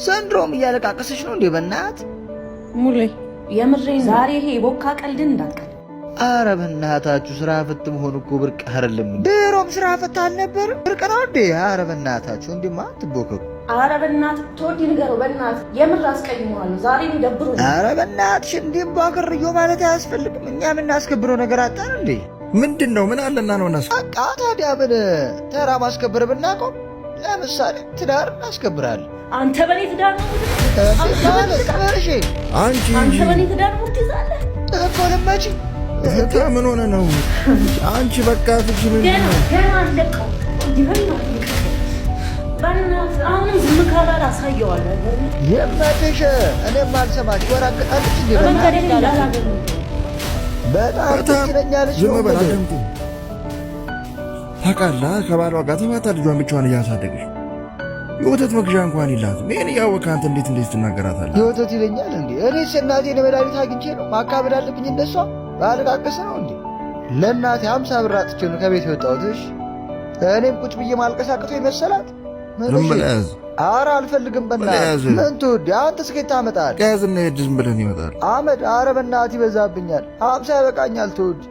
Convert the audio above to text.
ዘንድሮም እያለቃቀሰች ነው እንዴ? በእናት ሙሌ የምሬን ዛሬ ይሄ ቦካ ቀልድን እንዳትቀል። አረ በእናታችሁ ስራ ፈት መሆን እኮ ብርቅ አይደለም። ድሮም ስራ ፈት አልነበር? ብርቅ ነው እንዴ? አረ በእናታችሁ እንዲማ አትቦከኩ። አረ በእናትህ ተወዲ ንገረው። በእናትህ የምር አስቀይመዋለሁ። ዛሬ ይደብሩ። አረ በእናትሽ እንዲህ ባከርዮ ማለት አያስፈልግም። እኛ የምናስከብረው ነገር አጣን እንዴ? ምንድነው? ምን አለና ነው እናስ በቃ ታዲያ ምን ተራ ማስከበር ብናቆም፣ ለምሳሌ ትዳር እናስከብራለን። አንተ በኔ ትዳር ነው አንተ በኔ ትዳር ነው ትይዛለህ እኮ ልመጪ እህታ ምን ሆነ ነው አንቺ? በቃ ፍቺ ምን ገና አለቀው ይበልና በእናትህ አሁንም ዝም ካላል አሳየዋለሁ። የማትሽ እኔም አልሰማሽ ወራቀጣለች እንዴ? በመንገድ እንዳላገኝ በጣም ትችለኛለች። ዝም በል አደምጡ። ታውቃለህ ከባሏ ጋር ተፋታ ልጇን ብቻዋን እያሳደገች የወተት መግዣ እንኳን የላትም። ይሄን እያወቅህ አንተ እንዴት ትናገራታለህ? የወተት ይለኛል እንዴ? እኔስ እናቴን መድኃኒት አግኝቼ ነው ማካበድ አለብኝ እንደሷ? ባለቃቀሰ ነው እንዴ? ለእናቴ 50 ብር አጥቼ ነው ከቤት የወጣሁት። እሺ እኔም ቁጭ ብዬ ማልቀሳቅቶ ይመሰላት? ዝም ብለህ ያዝ። ኧረ አልፈልግም። በእናትህ ምን ትውድ አንተ ስኬት ታመጣለህ? ያዝና ሂድ። ዝም ብለህ ይመጣል አመድ። ኧረ በእናትህ ይበዛብኛል። 50 ይበቃኛል። ትውድ